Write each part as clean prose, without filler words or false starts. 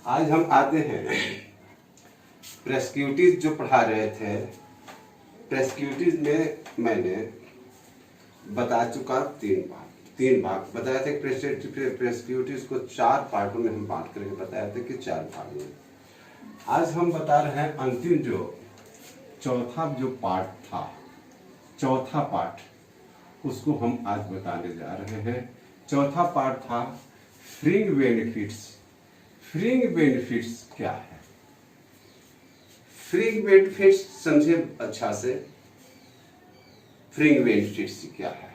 आज हम आते हैं प्रेस्क्यूटीज जो पढ़ा रहे थे। प्रेस्क्यूटीज में मैंने बता चुका तीन भाग बताया थे। प्रेस्क्यूटीज को 4 पार्टों में हम बांट करके बताया था कि 4 भाग में। आज हम बता रहे हैं अंतिम जो चौथा जो पार्ट था, चौथा पार्ट, उसको हम आज बताने जा रहे हैं। चौथा पार्ट था फ्रिंग बेनिफिट्स। फ्रिंग बेनिफिट्स क्या है? फ्रिंग बेनिफिट्स समझे अच्छा से। फ्रिंग बेनिफिट्स क्या है?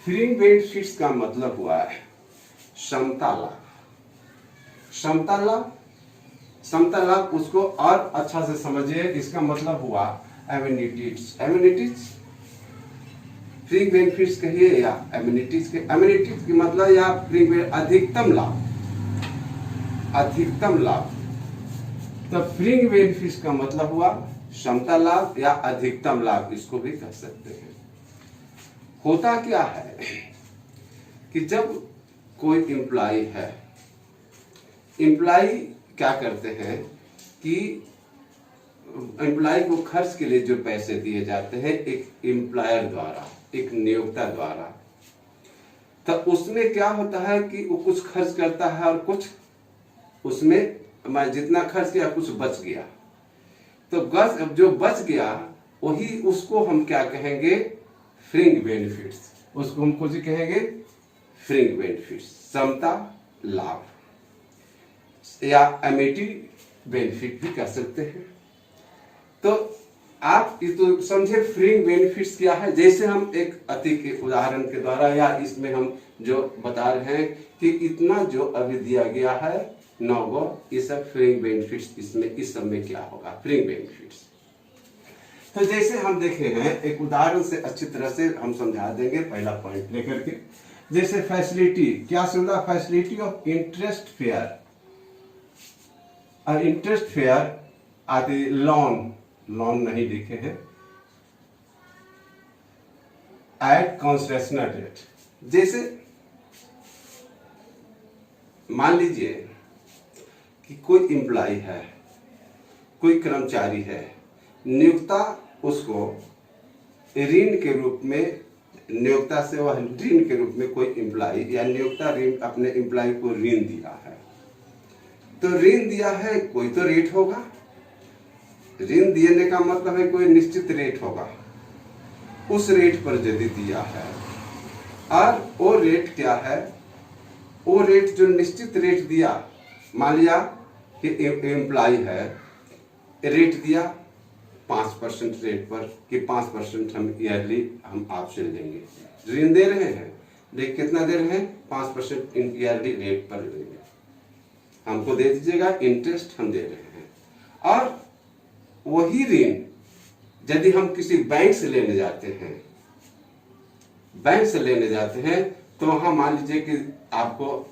फ्रिंग बेनिफिट्स का मतलब हुआ है समता लाभ। समता लाभ, समता लाभ उसको और अच्छा से समझिए। इसका मतलब हुआ एमिनिटीज। एमिनिटीज फ्रिंग बेनिफिट्स कहिए या एमिनिटीज के। एमिनिटीज की मतलब या फ्रिंग अधिकतम लाभ, अधिकतम लाभ। तो फ्रिंग बेनिफिट्स का मतलब हुआ समता लाभ या अधिकतम लाभ, इसको भी कह सकते हैं। होता क्या है कि जब कोई एम्प्लॉय है, एम्प्लॉय क्या करते हैं कि एम्प्लॉय को खर्च के लिए जो पैसे दिए जाते हैं एक एम्प्लॉयर द्वारा, एक नियोक्ता द्वारा, तो उसमें क्या होता है कि वो कुछ खर्च करता है और कुछ उसमें मैं जितना खर्च किया कुछ बच गया। तो जो बच गया वही उसको हम क्या कहेंगे? फ्रिंग बेनिफिट्स। उसको हम कुछ कहेंगे फ्रिंग बेनिफिट्स, समता लाभ या एमिटी बेनिफिट भी कह सकते हैं। तो आप ये तो समझे फ्रिंग बेनिफिट्स क्या है। जैसे हम एक अति के उदाहरण के द्वारा या इसमें हम जो बता रहे हैं कि इतना जो अभी दिया गया है 9 गो, ये सब फ्रिंग बेनिफिट्स। इसमें इस सब में क्या होगा? फ्रिंग बेनिफिट्स। तो जैसे हम देखे हैं एक उदाहरण से अच्छी तरह से हम समझा देंगे पहला पॉइंट लेकर के। जैसे फैसिलिटी, क्या सुविधा? Facility of interest fair. Interest fair आदि लोन, लोन नहीं लिखे हैं, एट कंसेशनल रेट। जैसे मान लीजिए कि कोई एम्प्लॉय है, कोई कर्मचारी है, नियोक्ता उसको ऋण के रूप में, नियोक्ता से वह ऋण के रूप में कोई एम्प्लॉय या नियोक्ता ऋण अपने एम्प्लॉय को ऋण दिया है। तो ऋण दिया है, कोई तो रेट होगा। ऋण देने का मतलब है कोई निश्चित रेट होगा। उस रेट पर यदि दिया है और वो रेट क्या है? वो रेट जो निश्चित रेट दिया, मान लिया कि एम्प्लॉय है, रेट दिया 5% रेट पर कि 5% हम ईयरली हम आपसे लेंगे। ऋण दे रहे हैं, लेकिन कितना दे रहे हैं? 5% ईयरली रेट पर लेंगे, हमको दे दीजिएगा, इंटरेस्ट हम दे रहे हैं। और वही ऋण यदि हम किसी बैंक से लेने जाते हैं, बैंक से लेने जाते हैं, तो वहां मान लीजिए कि आपको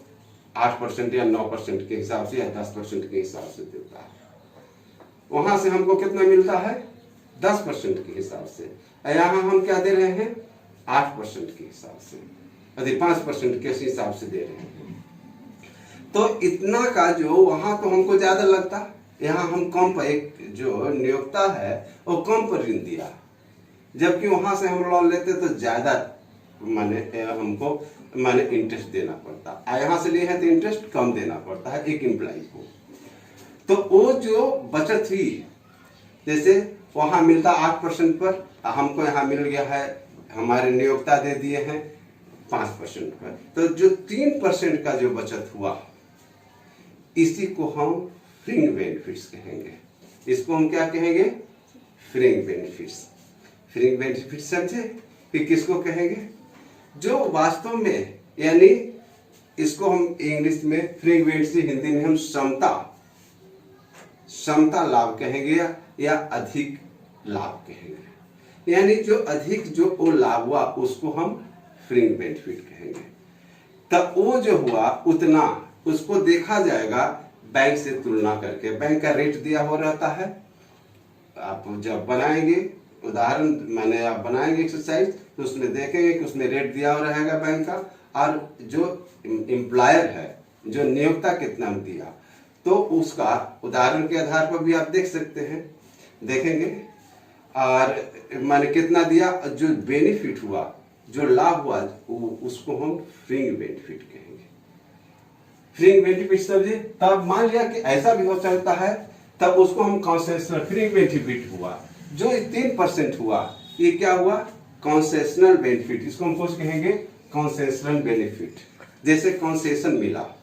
8% या 9% के हिसाब से या 10% के हिसाब से देता है। वहां से हमको कितना मिलता है? 10% के हिसाब से। यहाँ हम क्या दे रहे हैं? 8% के हिसाब से, यदि 5% के हिसाब से दे रहे हैं। तो इतना का जो वहां तो हमको ज्यादा लगता, यहाँ हम कम पर, एक जो नियोक्ता है वो कम पर ऋण दिया, जबकि वहां से हम लोन लेते तो ज्यादा माने हमको माने इंटरेस्ट देना पड़ता। यहाँ से लिए हैं तो इंटरेस्ट कम देना पड़ता है एक एम्प्लॉय को। तो वो जो बचत हुई, जैसे वहां मिलता 8% पर, हमको यहाँ मिल गया है, हमारे नियोक्ता दे दिए हैं 5% पर, तो जो 3% का जो बचत हुआ, इसी को हम फ्रिंग बेनिफिट्स कहेंगे। इसको हम क्या कहेंगे? फ्रिंग बेनिफिट्स। फ्रिंग बेनिफिट्स समझे कि किसको कहेंगे? जो वास्तव में, यानी इसको हम इंग्लिश में फ्रिंग बेनिफिट्स, हिंदी में हम समता लाभ कहेंगे या अधिक लाभ कहेंगे। यानी जो अधिक जो वो लाभ हुआ उसको हम फ्रिंग बेनिफिट कहेंगे। तब वो जो हुआ उतना उसको देखा जाएगा बैंक से तुलना करके। बैंक का रेट दिया हुआ रहता है। आप जब बनाएंगे उदाहरण, माने आप बनाएंगे एक्सरसाइज, तो उसमें देखेंगे कि उसमें रेट दिया हुआ रहेगा बैंक का, और जो एम्प्लॉयर है, जो नियोक्ता कितना दिया, तो उसका उदाहरण के आधार पर भी आप देख सकते हैं, देखेंगे। और माने कितना दिया, जो बेनिफिट हुआ, जो लाभ हुआ, उसको हम फ्रिंज बेनिफिट कहेंगे। फ्रिंज बेनिफिट समझे। तब मान लिया कि ऐसा भी हो सकता है, तब उसको हम कंसेशनल फ्रिंज बेनिफिट हुआ। जो 3% हुआ, ये क्या हुआ, कंसेशनल बेनिफिट। इसको हम कुछ कहेंगे कंसेशनल बेनिफिट। जैसे कंसेशन मिला,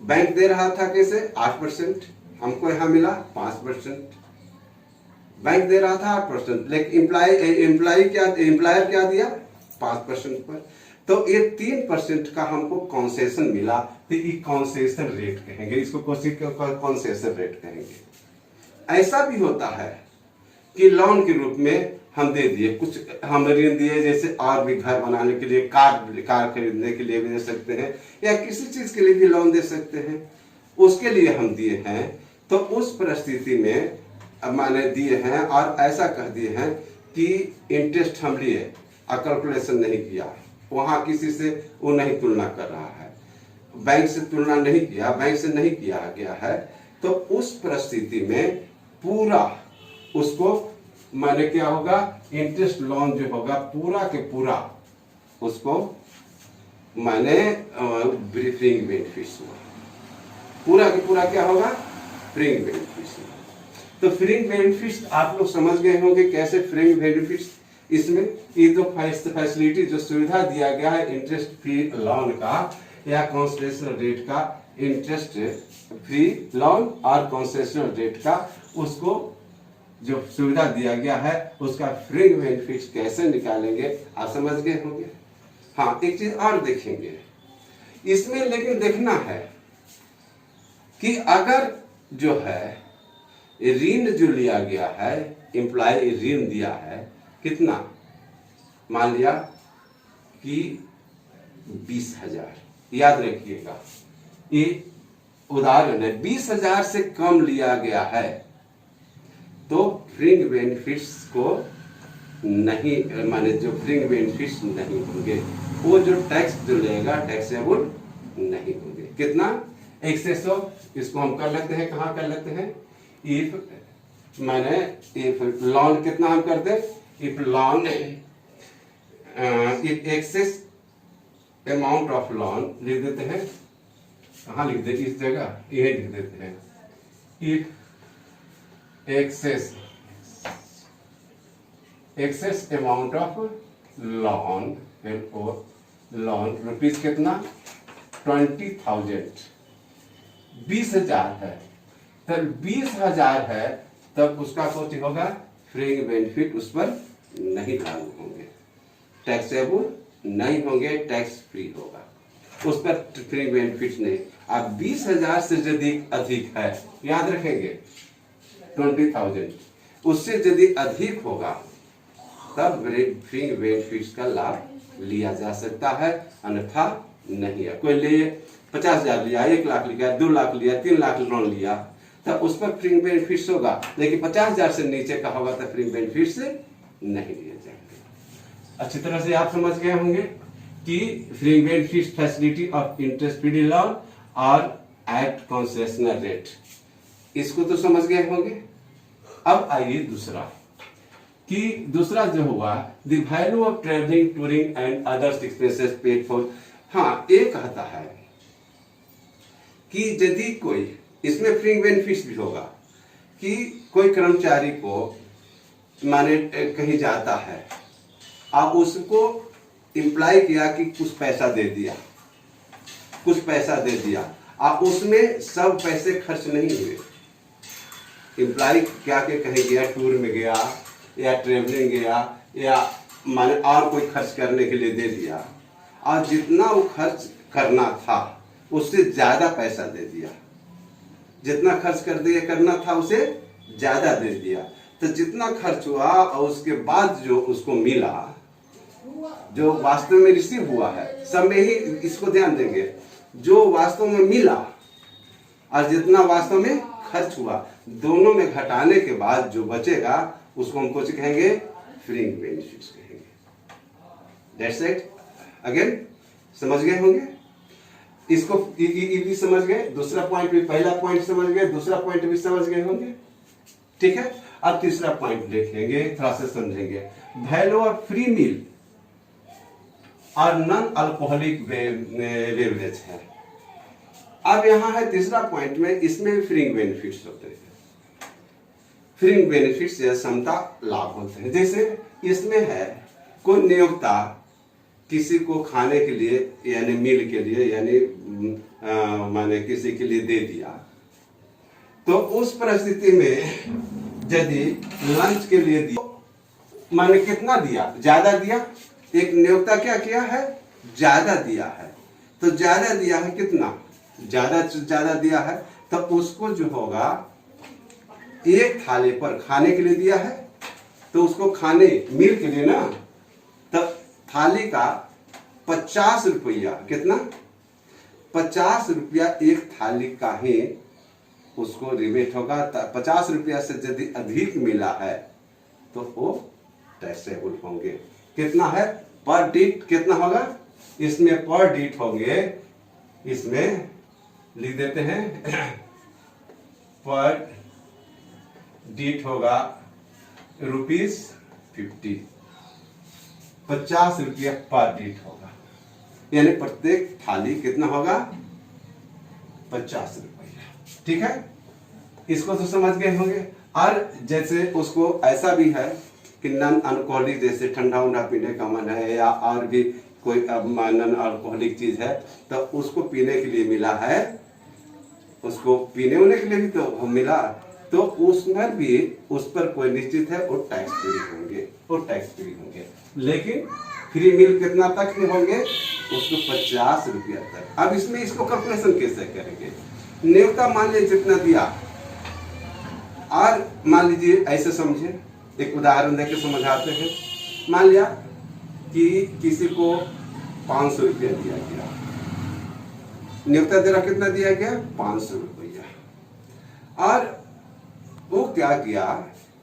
बैंक दे रहा था कैसे 8%, हमको यहां मिला 5%। बैंक दे रहा था 8%, लेकिन एम्प्लॉयर क्या दिया 5% पर। तो ये 3% का हमको कंसेशन मिला, तो ये कंसेशन रेट कहेंगे, इसको कंसेशन रेट कहेंगे। ऐसा भी होता है कि लोन के रूप में हम दे दिए, कुछ हम ऋण दिए, जैसे और भी घर बनाने के लिए, कार खरीदने के लिए भी दे सकते हैं, या किसी चीज के लिए भी लोन दे सकते हैं, उसके लिए हम दिए हैं। तो उस परिस्थिति में माने दिए हैं और ऐसा कह दिए हैं कि इंटरेस्ट हम लिए और कैलकुलेशन नहीं किया, वहां किसी से वो नहीं तुलना कर रहा है, बैंक से तुलना नहीं किया, बैंक से नहीं किया गया है, तो उस परिस्थिति में पूरा उसको माने क्या होगा, इंटरेस्ट लोन जो होगा पूरा के पूरा उसको माने फ्रिंज बेनिफिट्स हुआ, पूरा के पूरा क्या होगा, फ्रिंज बेनिफिट्स। तो फ्रिंज बेनिफिट्स आप लोग समझ गए होंगे कैसे फ्रिंज बेनिफिट्स। इसमें ये तो फैसिलिटी जो सुविधा दिया गया है इंटरेस्ट फ्री लोन का या कंसेशनल रेट का, इंटरेस्ट फ्री लोन और कंसेशनल रेट का, उसको जो सुविधा दिया गया है उसका फ्रिंज बेनिफिट्स कैसे निकालेंगे आप समझ गए होंगे। हाँ, एक चीज और देखेंगे इसमें, लेकिन देखना है कि अगर जो है ऋण जो लिया गया है, एम्प्लॉय ऋण दिया है कितना, मान लिया कि 20,000, याद रखिएगा ये उदाहरण है, 20,000 से कम लिया गया है तो फ्रिंज बेनिफिट्स को नहीं, माने जो फ्रिंज बेनिफिट्स नहीं होंगे, वो जो टैक्स जो लेगा टैक्सेबल नहीं होंगे। कितना, एक्सेस ऑफ, इसको हम कर लेते हैं, कहाँ कर लेते हैं, इफ माने इफ लोन कितना हम करते हैं, if loan if excess amount of loan लिख देते हैं, कहाँ लिख देते, इस जगह यही लिख देते हैं, if excess amount of loan loan rupees कितना 20,000, 20,000 है, तब 20,000 है, तब उसका कुछ होगा फ्रिंज बेनिफिट उस पर नहीं लागू होंगे, टैक्सेबल नहीं होंगे, टैक्स फ्री होगा, उस पर फ्रिंज बेनिफिट नहीं। अब 20,000 से यदि अधिक है, याद रखेंगे 20,000, उससे यदि अधिक होगा तब फ्रिंज बेनिफिट्स का लाभ लिया जा सकता है, अन्यथा नहीं है। कोई ले 50,000 लिया, 1 लाख लिया, 2 लाख लिया, 3 लाख लोन लिया, तब उस पर फ्रिंज बेनिफिट्स होगा, लेकिन 50,000 से नीचे का होगा तो फ्रिंज बेनिफिट्स नहीं लिए जाएंगे। अच्छी तरह से आप समझ गए होंगे कि fringe benefits facility of interest free loan और एट कंसेशनल रेट, इसको तो समझ गए होंगे। अब आइए दूसरा, कि दूसरा जो हुआ the value of travelling, touring and others expenses paid for. हाँ, ये कहता है कि यदि कोई, इसमें फ्रिंज बेनिफिट्स भी होगा कि कोई कर्मचारी को माने कहीं जाता है, आप उसको इम्प्लाई किया कि कुछ पैसा दे दिया, कुछ पैसा दे दिया, आप उसमें सब पैसे खर्च नहीं हुए। इम्प्लाई क्या के कहीं गया, टूर में गया या ट्रेवलिंग गया या माने और कोई खर्च करने के लिए दे दिया, और जितना वो खर्च करना था उससे ज्यादा पैसा दे दिया, जितना खर्च करना था उसे ज्यादा दे दिया, तो जितना खर्च हुआ और उसके बाद जो उसको मिला, जो वास्तव में रिसीव हुआ है, सब में ही इसको ध्यान देंगे, जो वास्तव में मिला और जितना वास्तव में खर्च हुआ, दोनों में घटाने के बाद जो बचेगा उसको हम कुछ कहेंगे, फ्रिंज बेनिफिट्स कहेंगे। That's it. अगेन समझ गए होंगे। इसको भी समझ गए, दूसरा पॉइंट भी, पहला पॉइंट समझ गए, दूसरा पॉइंट भी समझ गए होंगे। ठीक है, अब तीसरा पॉइंट देखेंगे, थोड़ा सा समझेंगे। वैल्यू ऑफ फ्री मील और नॉन अल्कोहलिक बेवरेज है। अब यहां है तीसरा पॉइंट में, इसमें फ्रिंग बेनिफिट्स होते हैं। फ्रिंग बेनिफिट्स या समता लाभ होते हैं। जैसे इसमें है, कोई नियोक्ता किसी को खाने के लिए यानी मील के लिए यानी माने किसी के लिए दे दिया, तो उस परिस्थिति में यदि लंच के लिए दिया, माने कितना दिया, ज्यादा दिया, एक नियोक्ता क्या किया है, ज्यादा दिया है, तो ज्यादा दिया है, कितना ज्यादा दिया है, तो उसको जो होगा एक थाली पर खाने के लिए दिया है, तो उसको खाने मील के लिए ना, तब थाली का 50 रुपया, कितना 50 रुपया एक थाली का ही उसको रिबेट होगा। 50 रुपया से यदि अधिक मिला है तो वो टैक्सेबल होंगे। कितना है पर डीट, कितना होगा इसमें पर डीट होंगे, इसमें लिख देते हैं पर डीट होगा ₹50, 50 रुपया पर डीट होगा, यानी प्रत्येक थाली कितना होगा 50 रुपया। ठीक है, इसको तो समझ गए होंगे। और जैसे उसको ऐसा भी है कि नॉन अल्कोहलिक, जैसे ठंडा उंडा पीने का मन है या और भी कोई नॉन अल्कोहलिक चीज है, तो उसको पीने के लिए मिला है, उसको पीने होने के लिए भी तो मिला, तो उसमें भी उस पर कोई निश्चित है वो टैक्स फ्री होंगे, वो टैक्स फ्री होंगे। लेकिन फ्री मील कितना तक में होंगे, उसको 50 रुपया तक। अब इसमें इसको कैलकुलेशन कैसे करेंगे, नियोक्ता मान लीजिए जितना दिया, और मान लीजिए ऐसे समझे, एक उदाहरण देकर समझाते हैं। मान लिया कि किसी को 500 रुपया दिया गया, नियोक्ता द्वारा कितना दिया गया 500 रुपया, और वो क्या किया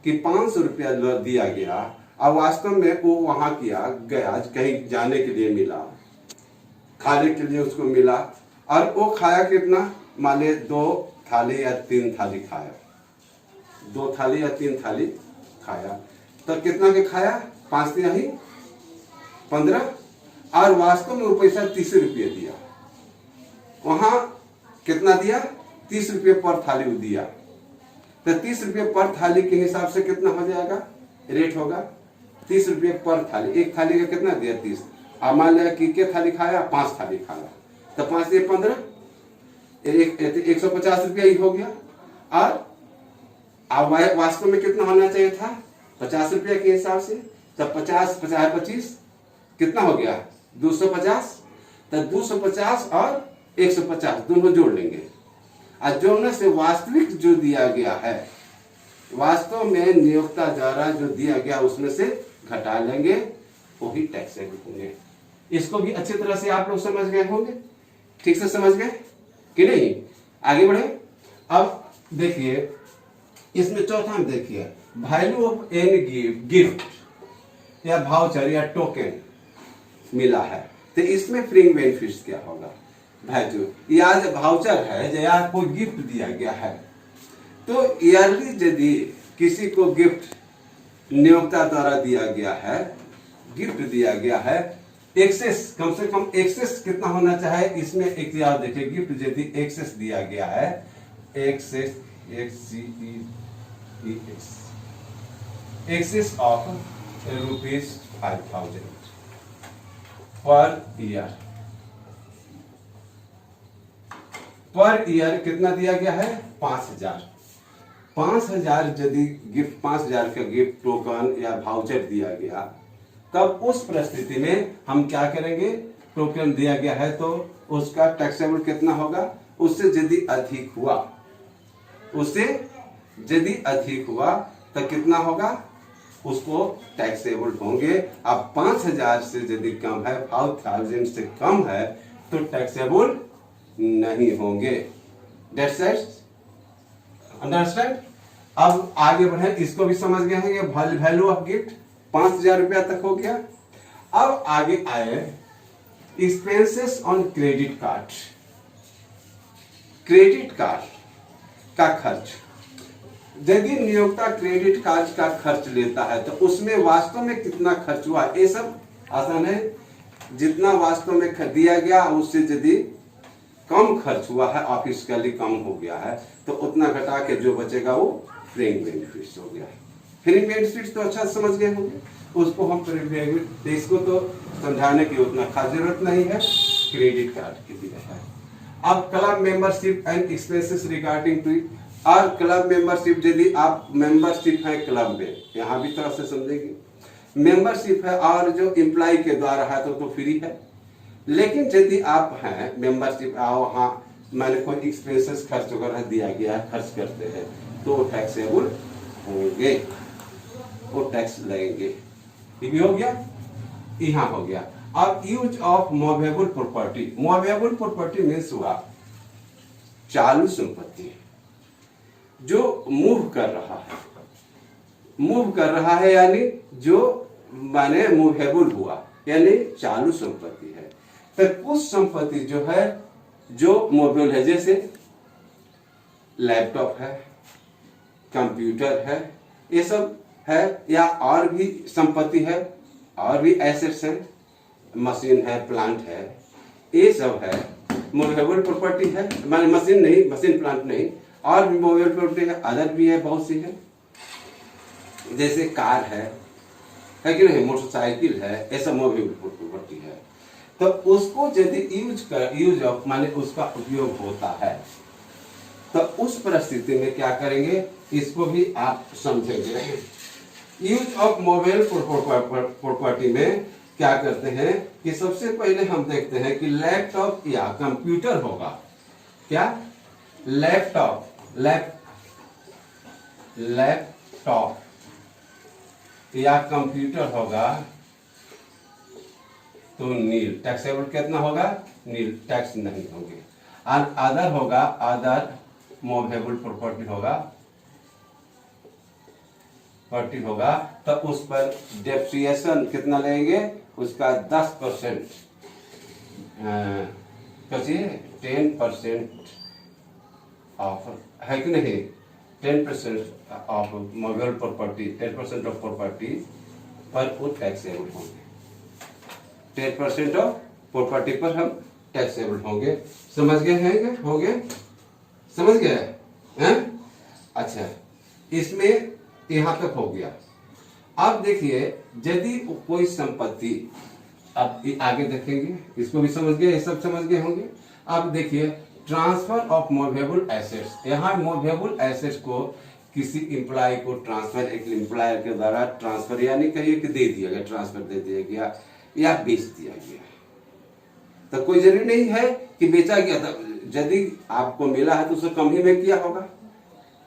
कि 500 रुपया दिया गया, और वास्तव में वो वहां किया गया, कहीं जाने के लिए मिला, खाने के लिए उसको मिला, और वो खाया कितना, मान ले 2 थाली या 3 थाली खाया, 2 थाली या 3 थाली खाया, तो कितना के खाया 5 दिया ही 15, और वास्तव में वो पैसा 30 रुपये दिया, वहां कितना दिया 30 रुपये पर थाली दिया, तो 30 रुपये पर थाली के हिसाब से कितना हो जाएगा, रेट होगा 30 रुपये पर थाली। एक थाली का कितना दिया 30, अब मान लिया कि क्या थाली खाया 5 थाली खाया, तो 5 दिए 15, 150 रुपया ही हो गया। और अब वास्तव में कितना होना चाहिए था 50 रुपया के हिसाब से, तब 50 50 25 कितना हो गया 250, तो 250 और 150 दोनों जोड़ लेंगे, और जोड़ने से वास्तविक जो दिया गया है, वास्तव में नियोक्ता द्वारा जो दिया गया उसमें से घटा लेंगे, वही टैक्सेबल होंगे। इसको भी अच्छी तरह से आप लोग समझ गए होंगे, ठीक से समझ गए कि नहीं, आगे बढ़े। अब देखिए इसमें चौथा में देखिए वैल्यू ऑफ एनी गिफ्ट या वाउचर या टोकन मिला है, तो इसमें फ्रिंग बेनिफिट्स क्या होगा, वैल्यू या वाउचर है या कोई गिफ्ट दिया गया है, तो ईयरली यदि किसी को गिफ्ट नियोक्ता द्वारा दिया गया है, गिफ्ट दिया गया है, एक्सेस कम से कम एक्सेस कितना होना चाहिए, इसमें एक याद देखिए, गिफ्ट यदि एक्सेस दिया गया है, access access of ₹5,000 per year कितना दिया गया है 5,000 यदि गिफ्ट 5,000 का गिफ्ट टोकन या वाउचर दिया गया, तब उस परिस्थिति में हम क्या करेंगे, टोकन दिया गया है तो उसका टैक्सेबल कितना होगा, उससे यदि अधिक हुआ, उससे यदि अधिक हुआ तो कितना होगा, उसको टैक्सेबल होंगे। अब 5,000 से यदि कम है, 5,000 से कम है तो टैक्सेबल नहीं होंगे। अंडरस्टैंड। अब आगे बढ़े, इसको भी समझ गए हैं, वैल्यू ऑफ गिफ्ट 5,000 रुपया तक हो गया। अब आगे आए expenses on credit card. Credit card का खर्च, यदि नियोक्ता क्रेडिट कार्ड का खर्च लेता है तो उसमें वास्तव में कितना खर्च हुआ, ये सब आसान है। जितना वास्तव में दिया गया उससे यदि कम खर्च हुआ है, ऑफिशियली कम हो गया है, तो उतना घटा के जो बचेगा वो फ्रिंग बेनिफिट्स हो गया। फ्रिंग बेनिफिट्स तो अच्छा समझ गए होंगे, उसको हम इसको तो समझाने की उतना खास जरूरत नहीं है, क्रेडिट कार्ड की दिया है। अब club membership and expenses regarding to it, और क्लब मेंबरशिप, यदि आप मेंबरशिप है क्लब में, यहाँ भी तरह से समझेंगे, मेंबरशिप है और जो एम्प्लॉय के द्वारा है तो फ्री है। लेकिन यदि आप हैं मेंबरशिप आओ, हाँ मैंने कोई एक्सपेंसेस खर्च वगैरह दिया गया खर्च करते हैं तो टैक्सेबल होंगे, वो टैक्स लगेंगे। ये भी हो गया, यहाँ हो गया। अब use of movable property, movable property means हुआ चालू संपत्ति जो मूव कर रहा है, मूव कर रहा है यानी जो माने मूवेबल हुआ यानी चालू संपत्ति है। तो कुछ संपत्ति जो है जो मूवेबल है, जैसे लैपटॉप है, कंप्यूटर है, ये सब है, या और भी संपत्ति है, और भी एसेट्स हैं, मशीन है, प्लांट है, ये सब है मूवेबल प्रॉपर्टी है। माने मशीन नहीं, मशीन प्लांट नहीं, और भी मूवेबल प्रॉपर्टी है, अदर भी है, बहुत सी है, जैसे कार है कि नहीं, मोटरसाइकिल है, ऐसा मूवेबल प्रॉपर्टी है। तो उसको यदि यूज ऑफ माने उसका उपयोग होता है, तो उस परिस्थिति में क्या करेंगे, इसको भी आप समझेंगे। यूज ऑफ मूवेबल प्रॉपर्टी में क्या करते हैं कि सबसे पहले हम देखते हैं कि लैपटॉप या कंप्यूटर होगा, क्या लैपटॉप या कंप्यूटर होगा तो नील टैक्सेबल कितना होगा, नील टैक्स नहीं होंगे। और अदर होगा, अदर मूवेबल प्रॉपर्टी होगा तो उस पर डेप्रिसिएशन कितना लेंगे, उसका 10% 10% ऑफ है कि नहीं, 10% of movable property, 10% of property पर वो टैक्सेबल होंगे, 10% ऑफ प्रॉपर्टी पर हम टैक्सेबल होंगे। समझ गए हैं, हो गए, समझ गए हैं? अच्छा, इसमें यहां तक हो गया। अब देखिए यदि कोई संपत्ति, अब आगे देखेंगे, इसको भी समझ गए, ये सब समझ गए होंगे। अब देखिए ट्रांसफर ऑफ मूवेबल एसेट्स, यहाँ मूवेबल एसेट्स को किसी एम्प्लॉय को ट्रांसफर, एक एम्प्लॉयर के द्वारा ट्रांसफर यानी कहिए कि दे दिया गया, ट्रांसफर दे दिया गया या बेच दिया गया, तो कोई जरूरी नहीं है कि बेचा गया था, यदि आपको मिला है तो उसे कम ही में किया होगा,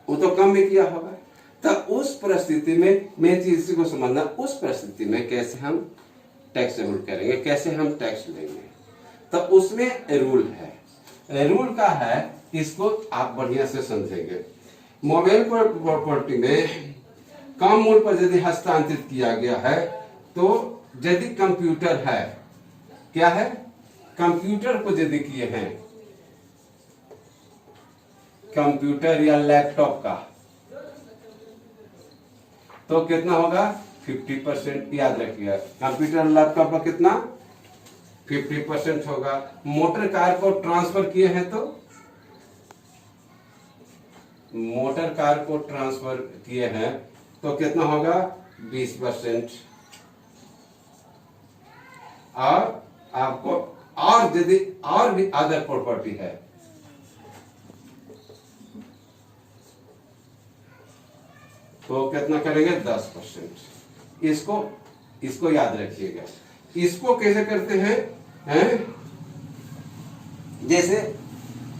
वो तो कम में किया होगा। तो उस परिस्थिति में मेन चीज इसी को समझना, उस परिस्थिति में कैसे हम टैक्सेबल करेंगे, कैसे हम टैक्स लेंगे, तो उसमें रूल है, रूल का है, इसको आप बढ़िया से समझेंगे। मूवेबल प्रॉपर्टी में कम मूल्य पर यदि हस्तांतरित किया गया है, तो यदि कंप्यूटर है, क्या है, कंप्यूटर को यदि किए हैं, कंप्यूटर या लैपटॉप का, तो कितना होगा 50%, याद रखिए कंप्यूटर लैपटॉप का कितना 50% होगा। मोटर कार को ट्रांसफर किए हैं तो मोटर कार को ट्रांसफर किए हैं तो कितना होगा 20%। और आपको और यदि और भी अदर प्रॉपर्टी है तो कितना करेंगे 10%। इसको याद रखिएगा। इसको कैसे करते हैं, जैसे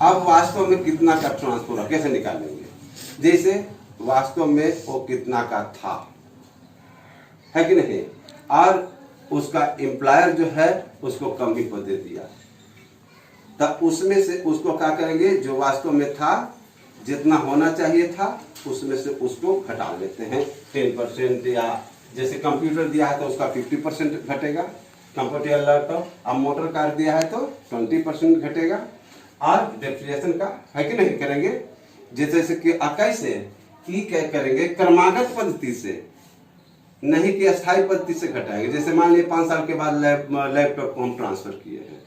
अब वास्तव में कितना का ट्रांसफर कैसे निकालेंगे, जैसे वास्तव में वो कितना का था, है कि नहीं, और उसका एम्प्लॉयर जो है उसको कम ही को दे दिया, तब उसमें से उसको क्या करेंगे, जो वास्तव में था जितना होना चाहिए था उसमें से उसको घटा लेते हैं 10%, या जैसे कंप्यूटर दिया है तो उसका 50% घटेगा कंप्यूटर लैपटॉप, अब मोटर कार दिया है तो 20% घटेगा, और डेप्रिसिएशन का है कि नहीं करेंगे। जैसे कि कैसे ई क्या करेंगे, क्रमागत पद्धति से, नहीं कि अस्थायी पद्धति से घटाएंगे। जैसे मान लिया 5 साल के बाद लैपटॉप को हम ट्रांसफर किए हैं,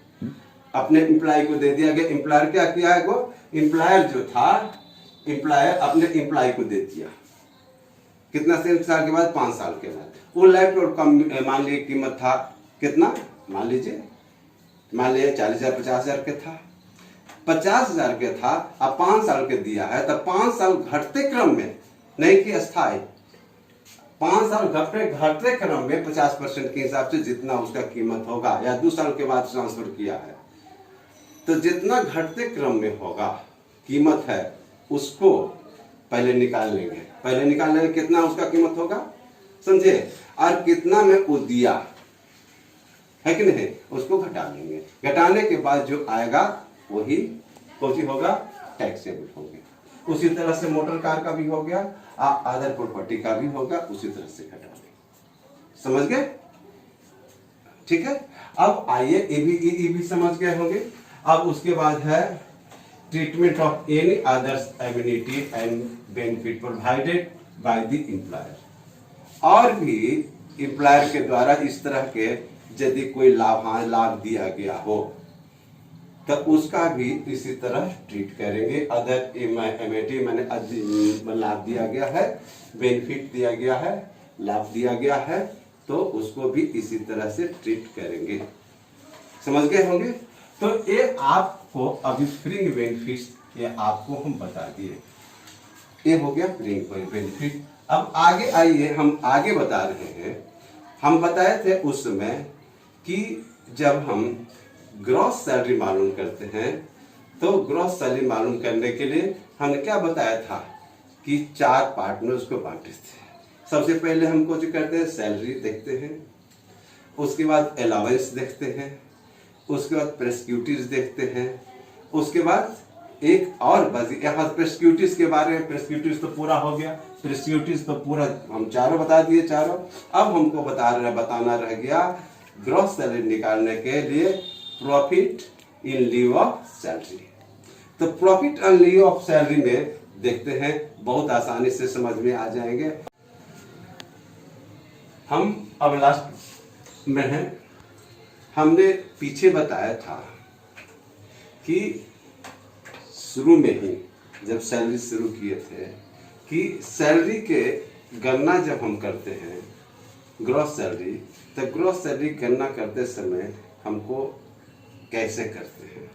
अपने एम्प्लॉय को दे दिया गया। एम्प्लॉयर क्या किया है, वो एम्प्लॉयर जो था, एम्प्लॉयर अपने एम्प्लॉय को दे दिया। कितना साल के बाद, 5 साल के बाद। वो लैपटॉप का मान लीजिए कीमत था कितना, मान लीजिए 40,000 50,000 के था, 50,000 के था। अब 5 साल के दिया है, तो 5 साल घटते क्रम में, नहीं कि अस्थायी, 5 साल घटते क्रम में 50% के हिसाब से जितना उसका कीमत होगा, या 2 साल के बाद ट्रांसफर किया है तो जितना घटते क्रम में होगा कीमत है, उसको पहले निकाल लेंगे। पहले निकाल लेंगे कितना उसका कीमत होगा, समझे, और कितना में वो दिया है कि नहीं, उसको घटा लेंगे। घटाने के बाद जो आएगा वही कौन होगा, टैक्सेबल होंगे। उसी तरह से मोटर कार का भी हो गया, अदर प्रॉपर्टी का भी होगा, उसी तरह से घटा लेंगे। समझ गए, ठीक है। अब आइए ये भी समझ गए होंगे। अब उसके बाद है treatment of any others amenity and benefit provided by the employer. और भी एम्प्लॉयर के द्वारा इस तरह के यदि कोई लाभ दिया गया हो तो उसका भी इसी तरह ट्रीट करेंगे। अदर एमिनिटी मैंने लाभ दिया गया है, बेनिफिट दिया गया है, लाभ दिया गया है, तो उसको भी इसी तरह से ट्रीट करेंगे। समझ गए होंगे। तो ये आपको अभी फ्रिंज बेनिफिट्स ये आपको हम बता दिए, ये हो गया फ्रिंज बेनिफिट। अब आगे आइए, हम आगे बता रहे हैं। हम बताए थे उस समय कि जब हम ग्रॉस सैलरी मालूम करते हैं तो ग्रॉस सैलरी मालूम करने के लिए हमने क्या बताया था कि 4 पार्ट में उसको बांटे थे। सबसे पहले हम कुछ करते हैं, सैलरी देखते हैं, उसके बाद अलाउंस देखते हैं, उसके बाद प्रेस्क्यूटीज देखते हैं, उसके बाद एक और बस यहाँ प्रेस्क्यूटीज के बारे में, प्रेस्क्यूटीज तो पूरा हो गया, प्रेस्क्यूटीज तो पूरा हम चारों बता दिए चारों। अब हमको बताना रह गया ग्रॉस सैलरी निकालने के लिए profit in lieu of salary. तो profit in lieu of salary में देखते हैं, बहुत आसानी से समझ में आ जाएंगे। हम अब लास्ट में हैं। हमने पीछे बताया था कि शुरू में ही जब सैलरी शुरू किए थे कि सैलरी के गणना जब हम करते हैं ग्रॉस सैलरी, तो ग्रॉस सैलरी गणना करते समय हमको कैसे करते हैं,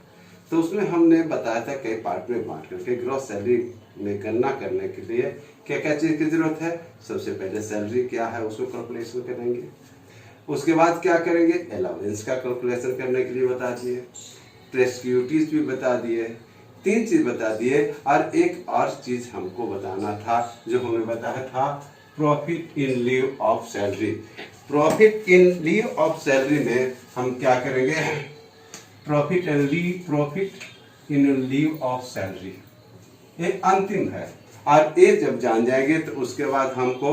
तो उसमें हमने बताया था कई पार्ट में बांट करके ग्रॉस सैलरी में गणना करने के लिए क्या क्या चीज़ की जरूरत है। सबसे पहले सैलरी क्या है उसको कैलकुलेशन करेंगे, उसके बाद क्या करेंगे, अलाउंस का कैलकुलेशन करने के लिए बता दिए, प्रेस्क्यूटीज भी बता दिए, 3 चीज बता दिए। और एक और चीज हमको बताना था जो हमने बताया था, profit in lieu of salary. Profit in lieu of salary में हम क्या करेंगे, profit in lieu of salary ये अंतिम है। और ये जब जान जाएंगे तो उसके बाद हमको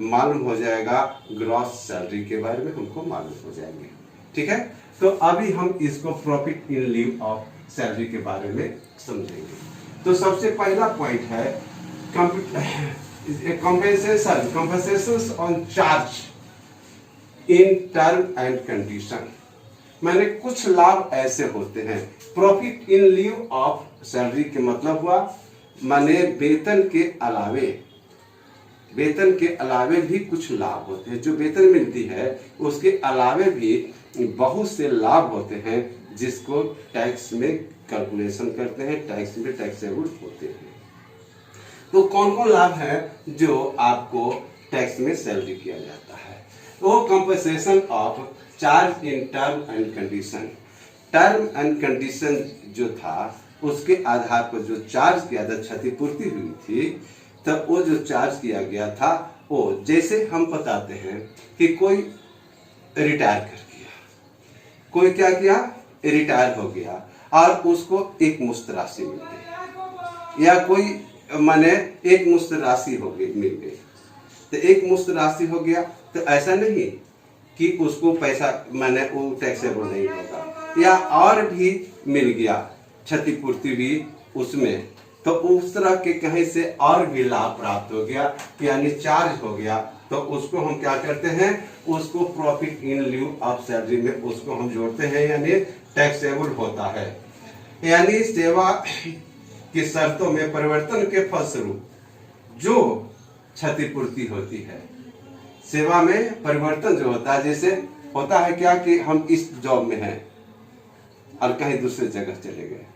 मालूम हो जाएगा ग्रॉस सैलरी के बारे में, हमको मालूम हो जाएंगे। ठीक है, तो अभी हम इसको profit in lieu of salary के बारे में समझेंगे। तो सबसे पहला पॉइंट है compensation on charge in term and condition. मैंने कुछ लाभ ऐसे होते हैं, profit in lieu of salary के मतलब हुआ माने वेतन के अलावे भी कुछ लाभ होते हैं। जो वेतन मिलती है उसके अलावे भी बहुत से लाभ होते हैं जिसको टैक्स में कैलकुलेशन करते हैं, टैक्स में टैक्सेबल होते हैं। तो कौन कौन लाभ है जो आपको टैक्स में सैलरी किया जाता है, वो compensation of charge in term and condition. Term and condition जो था उसके आधार पर जो चार्ज किया था, क्षतिपूर्ति हुई थी, तब वो जो चार्ज किया गया था वो जैसे हम बताते हैं कि कोई रिटायर कर गया, कोई क्या किया, रिटायर हो गया और उसको एक मुश्त राशि मिल गई, या कोई माने एक मुश्त राशि हो गई मिल गई, तो एक मुश्त राशि हो गया तो ऐसा नहीं कि उसको पैसा माने वो टैक्सेबल नहीं होगा, या और भी मिल गया क्षतिपूर्ति भी उसमें, तो उस तरह के कहीं से और भी लाभ प्राप्त हो गया, यानी चार्ज हो गया, तो उसको हम क्या करते हैं, उसको profit in lieu of salary में उसको हम जोड़ते हैं, यानी टैक्सेबल होता है। यानी सेवा की शर्तों में परिवर्तन के फलस्वरूप जो क्षतिपूर्ति होती है, सेवा में परिवर्तन जो होता है, जैसे होता है क्या कि हम इस जॉब में हैं और कहीं दूसरे जगह चले गए,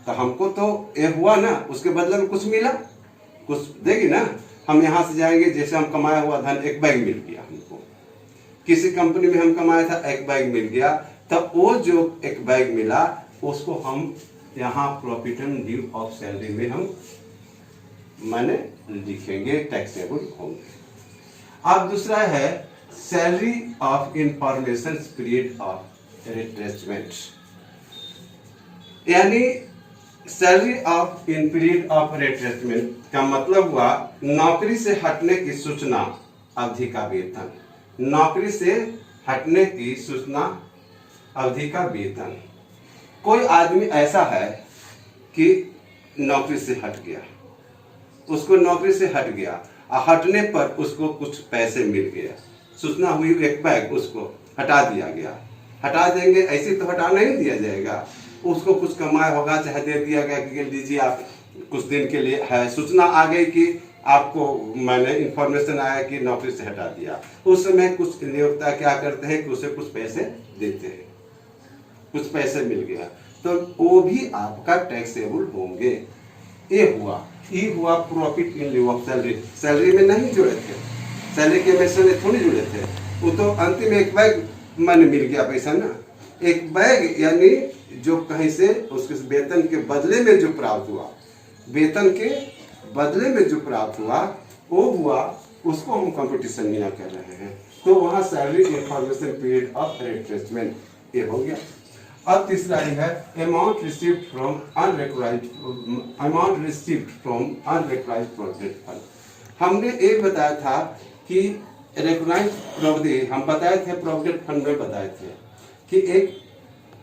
तो हमको तो ये हुआ ना, उसके बदले में कुछ मिला, कुछ देगी ना। हम यहाँ से जाएंगे, जैसे हम कमाया हुआ धन एक बैग मिल गया हमको, किसी कंपनी में हम कमाया था एक बैग मिल गया, तब वो जो एक बैग मिला उसको हम यहाँ profit in lieu of salary में हम माने लिखेंगे, टैक्सेबल होंगे। अब दूसरा है salary of information period of retrenchment, यानी salary of in period of retrenchment का मतलब हुआ नौकरी से हटने की सूचना अवधि का वेतन, नौकरी से हटने की सूचना अवधि का वेतन। कोई आदमी ऐसा है कि नौकरी से हट गया, उसको नौकरी से हट गया और हटने पर उसको कुछ पैसे मिल गया, सूचना हुई एक बैग उसको हटा दिया गया। हटा देंगे ऐसे तो हटा नहीं दिया जाएगा, उसको कुछ कमाया होगा चाहे दे दिया गया कि लीजिए आप कुछ दिन के लिए है, सूचना आ गई कि आपको मैंने इंफॉर्मेशन आया कि नौकरी से हटा दिया, उस समय कुछ नियोक्ता क्या करते हैं कि उसे कुछ पैसे देते हैं, कुछ पैसे मिल गया, तो वो भी आपका टैक्सेबल होंगे। ये हुआ profit in lieu of salary. Salary में नहीं जुड़े थे, सैलरी के पैसे में थोड़ी जुड़े थे, वो तो अंतिम एक बैग मैंने मिल गया पैसा ना, एक बैग, यानी जो कहीं से उसके वेतन के बदले में जो प्राप्त हुआ, वेतन के बदले में जो प्राप्त हुआ वो हुआ, उसको हम कंपटीशन यहाँ कर रहे हैं, तो वहाँ salary information period of retrenchment ये हो गया। अब तीसरा है amount received from unrecognised provident fund. हमने एक बताया था कि रिकॉग्नाइज्ड प्रोविडेंट, हम बताए थे प्रोविडेंट फंड में बताए थे कि एक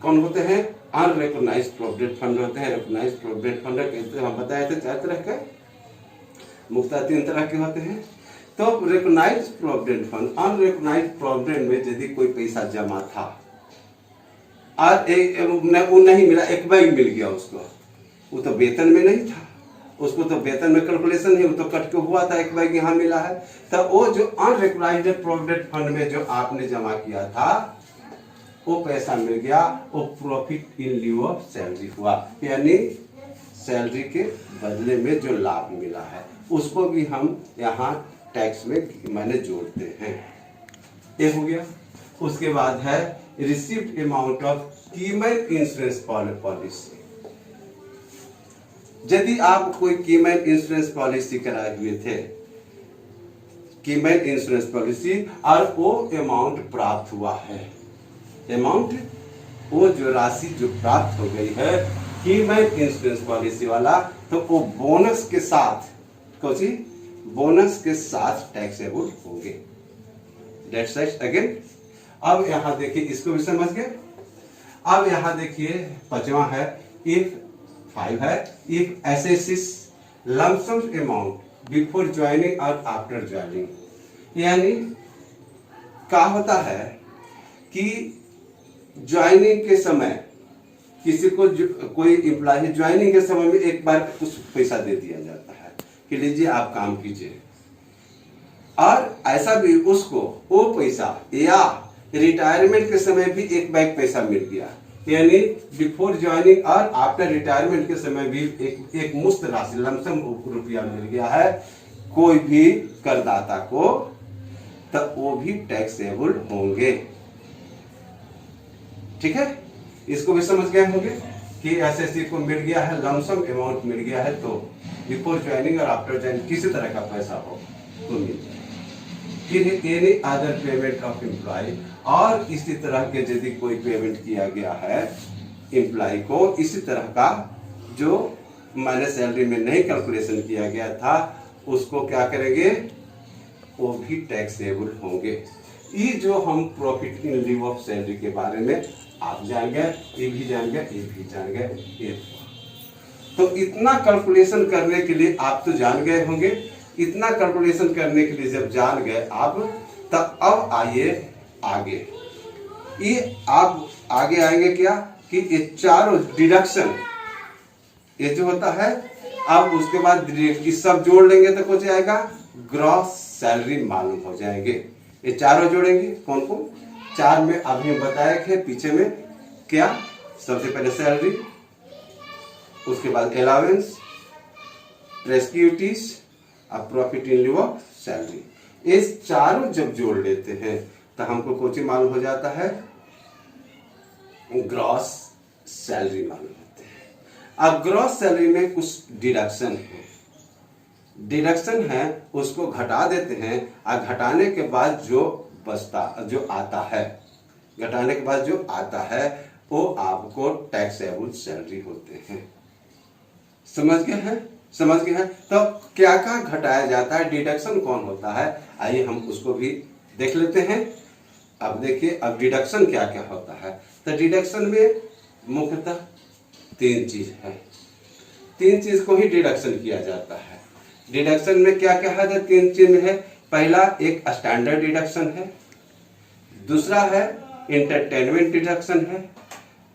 कौन होते हैं, अनरिकॉग्नाइज्ड प्रोविडेंट फंड होते हैं, रिकॉग्नाइज्ड प्रोविडेंट फंड कहते हैं, हम बताए थे 4 तरह के, मुख्यतः 3 तरह के होते हैं। तो recognised provident fund, unrecognised provident में यदि कोई पैसा जमा था और वो नहीं मिला, एक बैग मिल गया उसको, वो तो वेतन में नहीं था, उसको तो वेतन में कैलकुलेशन है, वो तो कट के हुआ था, एक बैग यहाँ मिला है, तो वो जो अनरिकॉग्नाइज्ड प्रोविडेंट फंड में जो आपने जमा किया था वो पैसा मिल गया, वो profit in lieu of salary हुआ, यानी सैलरी के बदले में जो लाभ मिला है उसको भी हम यहाँ टैक्स में माने जोड़ते हैं। ये हो गया। उसके बाद है received amount of keyman insurance policy. यदि आप कोई कीमैन इंश्योरेंस पॉलिसी कराए हुए थे, कीमैन इंश्योरेंस पॉलिसी, और वो अमाउंट प्राप्त हुआ है, अमाउंट वो जो राशि जो प्राप्त हो गई है कीमैन इंश्योरेंस पॉलिसी वाला, तो वो बोनस के साथ, कौन-सी बोनस के साथ टैक्सेबल होंगे। That's it again. अब यहां देखिए, इसको भी समझ गए। अब यहां देखिए 5वां है इफ 5 है if assessee's lump sum amount before joining और आफ्टर ज्वाइनिंग, यानी क्या होता है कि ज्वाइनिंग के समय किसी को कोई एम्प्लॉय ज्वाइनिंग के समय में एक बार कुछ पैसा दे दिया जाता है कि लीजिए आप काम कीजिए, और ऐसा भी उसको वो पैसा या रिटायरमेंट के समय भी एक बैग पैसा मिल गया, यानी बिफोर ज्वाइनिंग और आफ्टर रिटायरमेंट के समय भी एक मुश्त राशि लमसम रुपया मिल गया है कोई भी करदाता को, तब वो भी टैक्सेबल होंगे। ठीक है, इसको भी समझ गए होंगे कि एसएससी को मिल गया है, लमसम अमाउंट मिल गया है, तो बिफोर ज्वाइनिंग और आफ्टर ज्वाइनिंग किसी तरह का पैसा हो तो मिल जाए। फिर any other payment of employ, और इसी तरह के यदि कोई पेमेंट किया गया है एम्प्लॉय को, इसी तरह का जो मैंने सैलरी में नहीं कैलकुलेशन किया गया था, उसको क्या करेंगे, वो भी टैक्सेबल होंगे। ये जो हम प्रॉफिट इन लिeu ऑफ सैलरी के बारे में आप जान गए, ये भी जान गए, ये भी जान गए, ये। तो इतना कैलकुलेशन करने के लिए आप तो जान गए होंगे। इतना कैलकुलेशन करने के लिए जब जान गए आप, तब अब आइए आगे। ये आप आगे आएंगे क्या कि ये चारों डिडक्शन, ये जो होता है, अब उसके बाद ये सब जोड़ लेंगे तो कुछ आएगा ग्रॉस सैलरी मालूम हो जाएंगे। ये चारों जोड़ेंगे, कौन कौन? चार में अभी बताया कि पीछे में क्या, सबसे पहले सैलरी, उसके बाद अलावेंस, ग्रेच्युइटीज और प्रॉफिट इन लिeu ऑफ सैलरी। ये चारों जब जोड़ लेते हैं तो हमको कुछ मालूम हो जाता है, ग्रॉस सैलरी मालूम होते हैं। अब ग्रॉस सैलरी में कुछ डिडक्शन है, डिडक्शन है उसको घटा देते हैं, और घटाने के बाद जो बचता, जो आता है, घटाने के बाद जो आता है वो आपको टैक्सेबल सैलरी होते हैं। समझ गए हैं? समझ गए हैं? तो क्या क्या घटाया जाता है, डिडक्शन कौन होता है, आइए हम उसको भी देख लेते हैं। अब देखिए, अब डिडक्शन क्या क्या होता है। तो डिडक्शन में मुख्यतः तीन चीज है, तीन चीज को ही डिडक्शन किया जाता है। डिडक्शन में क्या क्या है? तीन चीज है। पहला एक स्टैंडर्ड डिडक्शन है, दूसरा है इंटरटेनमेंट डिडक्शन है,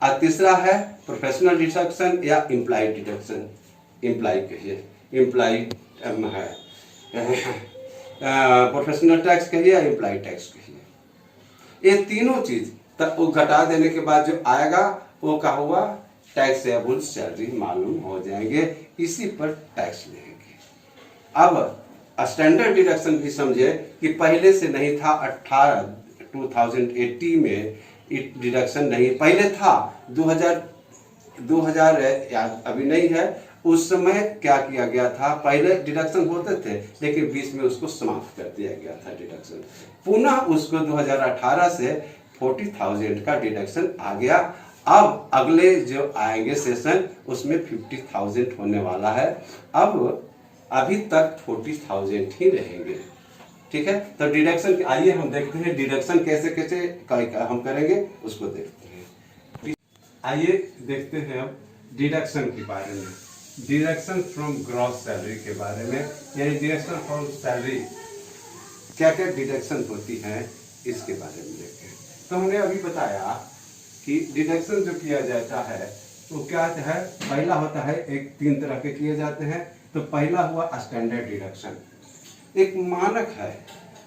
और तीसरा है प्रोफेशनल डिडक्शन या इम्प्लाई डिडक्शन। इम्प्लाई कहिए, इम्प्लाई है प्रोफेशनल टैक्स कहिए या इम्प्लाई टैक्स कहिए। ये तीनों चीज तब वो घटा देने के बाद जो आएगा वो क्या हुआ, टैक्सेबल सैलरी मालूम हो जाएंगे, इसी पर टैक्स लेंगे। अब स्टैंडर्ड डिडक्शन भी समझे कि पहले से नहीं था, 2080 में डिडक्शन नहीं, पहले था 2000 अभी नहीं है। उस समय क्या किया गया था, पहले डिडक्शन होते थे लेकिन बीच में उसको समाप्त कर दिया गया था डिडक्शन। पुनः उसको 2018 से 40,000 का डिडक्शन आ गया। अब अगले जो आएंगे सेशन उसमें 50,000 होने वाला है। अब अभी तक 40,000 ही रहेंगे, ठीक है। तो डिडक्शन आइए हम देखते हैं डिडक्शन कैसे कैसे हम करेंगे, उसको देखते हैं। आइए देखते हैं अब डिडक्शन के बारे में, डिडक्शन फ्रॉम ग्रॉस सैलरी के बारे में, यानी डिडक्शन फ्रॉम सैलरी क्या क्या डिडक्शन होती है इसके बारे में देखते हैं। तो हमने अभी बताया कि डिडक्शन जो किया जाता है वो क्या है, पहला होता है, एक तीन तरह के किए जाते हैं। तो पहला हुआ स्टैंडर्ड डिडक्शन, एक मानक है,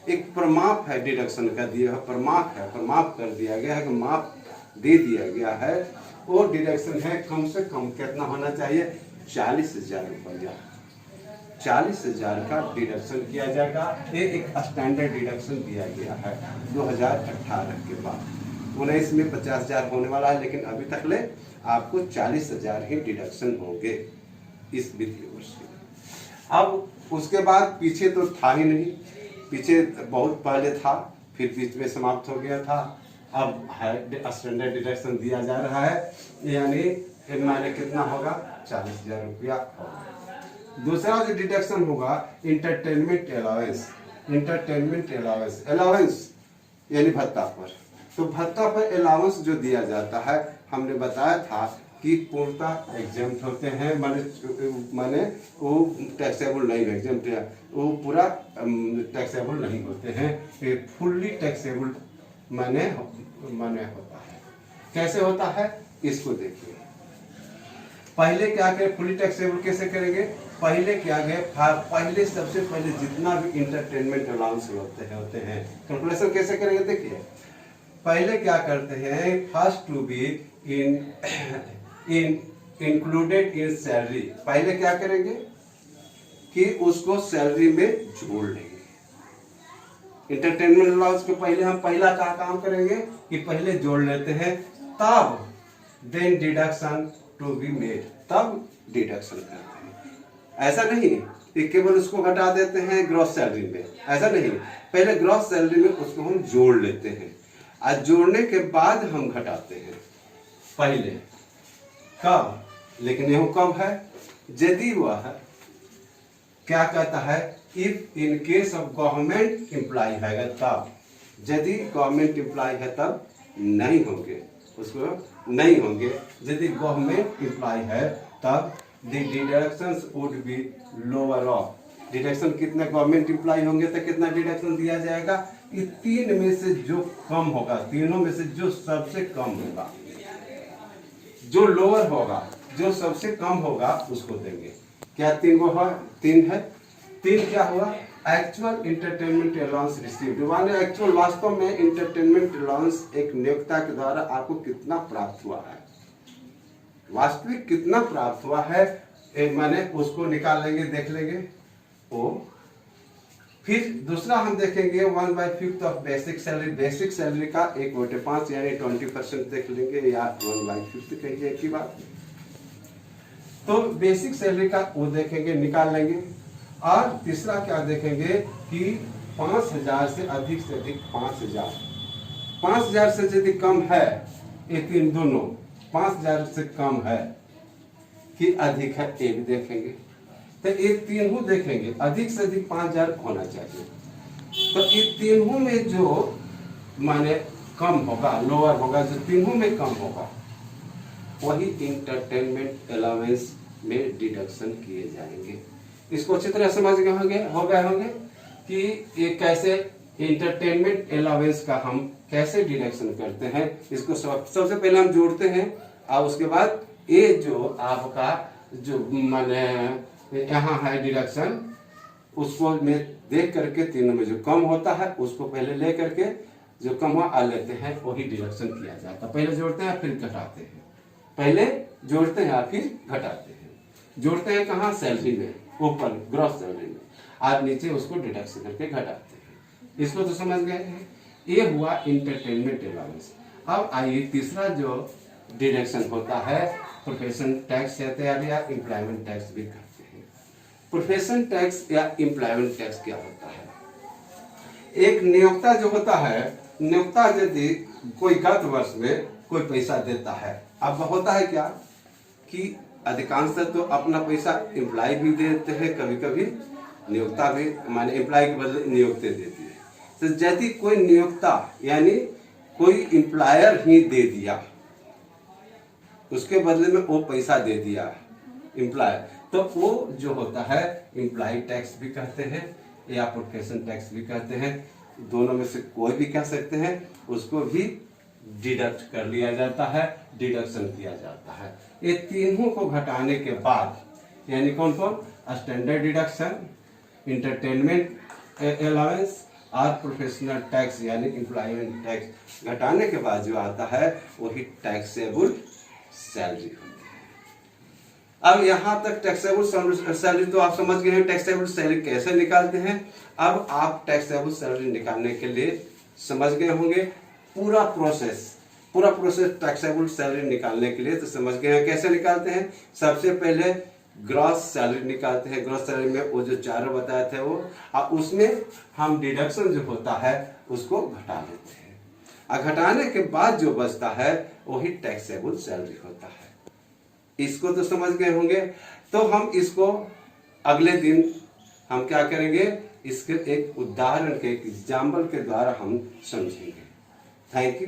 एक प्रमाप है डिडक्शन का दिया है, प्रमाप है, प्रमाप कर दिया गया है कि माप दे दिया गया है। वो डिडक्शन है कम से कम कितना होना चाहिए, 40,000 रुपया, 40,000 का डिडक्शन किया जाएगा। ये एक स्टैंडर्ड डिडक्शन दिया गया है 2018 के बाद। 19 में 50,000 होने वाला है, लेकिन अभी तक ले आपको 40,000 ही डिडक्शन होंगे इस वित्तीय वर्ष में। अब उसके बाद पीछे तो था ही नहीं, पीछे बहुत पहले था, फिर बीच में समाप्त हो गया था। अब स्टैंडर्ड डिडक्शन दिया जा रहा है, यानी माने कितना होगा, 40,000 रुपया होगा। दूसरा जो डिडक्शन होगा entertainment allowance, entertainment allowance, allowance यानी भत्ता पर। तो भत्ता पर अलावेंस जो दिया जाता है, हमने बताया था कि पूर्णतः एग्जाम्प्ट होते हैं, माने वो टैक्सेबल नहीं, एग्जाम्प्ट वो पूरा टैक्सेबल नहीं होते हैं, फुल्ली टैक्सेबल माने होता है। कैसे होता है इसको देखिए। पहले क्या करें, फुल्ली टैक्सेबल कैसे करेंगे, पहले क्या गए, पहले सबसे पहले जितना भी इंटरटेनमेंट अलाउंस होते हैं कैलकुलेशन कैसे करेंगे, देखिए। पहले क्या करते हैं, first to be included in salary, पहले क्या करेंगे कि उसको सैलरी में जोड़ लेंगे। इंटरटेनमेंट अलाउंस के पहले हम पहला क्या काम करेंगे कि पहले जोड़ लेते हैं, तब then deduction to be made, तब डिडक्शन करते हैं। ऐसा नहीं कि केवल उसको घटा देते हैं ग्रॉस सैलरी में, ऐसा नहीं, पहले ग्रॉस सैलरी में उसको हम जोड़ लेते हैं, और जोड़ने के बाद हम घटाते हैं। पहले कब, लेकिन यह कब है, यदि वह क्या कहता है, if in case of government employ है तब, यदि गवर्नमेंट एम्प्लॉय है तब नहीं होंगे, उसको नहीं होंगे। यदि गवर्नमेंट एम्प्लॉय है तब the deductions would be lower of. Deduction कितने गवर्नमेंट एम्प्लॉय होंगे तो कितना डिडक्शन दिया जाएगा? ये तीन में से जो कम होगा, तीनों में से जो सबसे कम होगा, जो लोअर होगा, जो सबसे कम होगा उसको देंगे। क्या तीन को है? तीन है। तीन क्या हुआ? एक्चुअल इंटरटेनमेंट अलाउंस रिसीव्ड, माने एक्चुअल वास्तव में इंटरटेनमेंट अलाउंस एक नियोक्ता के द्वारा आपको कितना प्राप्त हुआ है, वास्तविक कितना प्राप्त हुआ है, माने उसको निकाल लेंगे, देख लेंगे वो। फिर दूसरा हम देखेंगे 1/5 of basic salary. Basic salary का 1/5 यानी 20% देख लेंगे, या 1/5 कहिए एक ही बात। तो बेसिक सैलरी का वो देखेंगे, निकाल लेंगे। और तीसरा क्या देखेंगे कि 5,000 से अधिक 5,000, 5,000 से यदि कम है, ये तीन दोनों 5,000 से कम है कि अधिक है, ये भी देखेंगे। तो ये तीनों देखेंगे, अधिक से अधिक 5,000 होना चाहिए। तो ये तीनों में जो माने कम होगा, लोअर होगा, जो तीनों में कम होगा, वही इंटरटेनमेंट अलाउंस में डिडक्शन किए जाएंगे। इसको अच्छी तरह समझ गए होंगे कि ये कैसे इंटरटेनमेंट अलाउंस का हम कैसे डिडक्शन करते हैं। इसको सबसे पहले हम जोड़ते हैं, और उसके बाद ये जो आपका जो माने यहाँ है डिडक्शन, उसको में देख करके तीनों में जो कम होता है उसको पहले ले करके जो कम हुआ लेते हैं, वही डिडक्शन किया जाता है। पहले जोड़ते हैं फिर घटाते हैं, पहले जोड़ते हैं फिर घटाते हैं। जोड़ते हैं कहाँ? सैलरी में, ऊपर ग्रॉस सैलरी में, और नीचे उसको डिडक्शन करके घटाते हैं। इसको तो समझ गए हैं। ये हुआ इंटरटेनमेंट अलाउंस। अब आइए तीसरा जो डिडक्शन होता है, प्रोफेशन टैक्स या एम्प्लॉयमेंट टैक्स भी कहते हैं। प्रोफेशन टैक्स या एम्प्लॉयमेंट टैक्स क्या होता है? एक नियोक्ता जो होता है, नियोक्ता यदि कोई गत वर्ष में कोई पैसा देता है, अब होता है क्या कि अधिकांश तो अपना पैसा एम्प्लॉय भी देते हैं, कभी कभी नियोक्ता भी, माने एम्प्लॉय के बदले नियोक्ता देती है। तो यदि कोई नियोक्ता यानी कोई एम्प्लॉयर ही दे दिया, उसके बदले में वो पैसा दे दिया एम्प्लॉय, तो वो जो होता है एम्प्लॉय टैक्स भी कहते हैं या प्रोफेशन टैक्स भी कहते हैं। दोनों में से कोई भी कह सकते हैं, उसको भी डिडक्ट कर लिया जाता है, डिडक्शन किया जाता है। ये तीनों को घटाने के बाद यानी कौन कौन? स्टैंडर्ड डिडक्शन, इंटरटेनमेंट अलाउंस और प्रोफेशनल टैक्स यानी एम्प्लॉयमेंट टैक्स घटाने के बाद जो आता है वही टैक्सेबल सैलरी होती है। अब यहाँ तक टैक्सेबल सैलरी तो आप समझ गए हैं, टैक्सेबल सैलरी कैसे निकालते हैं। अब आप टैक्सेबल सैलरी निकालने के लिए समझ गए होंगे पूरा प्रोसेस टैक्सेबल सैलरी निकालने के लिए तो समझ गए हैं कैसे निकालते हैं। सबसे पहले ग्रॉस सैलरी निकालते हैं। ग्रॉस सैलरी में वो जो चारों बताए थे वो, और उसमें हम डिडक्शन जो होता है उसको घटा लेते हैं, और घटाने के बाद जो बचता है वही टैक्सेबल सैलरी होता है। इसको तो समझ गए होंगे। तो हम इसको अगले दिन हम क्या करेंगे, इसके एक उदाहरण के, एक एग्जाम्पल के द्वारा हम समझेंगे। Thank you.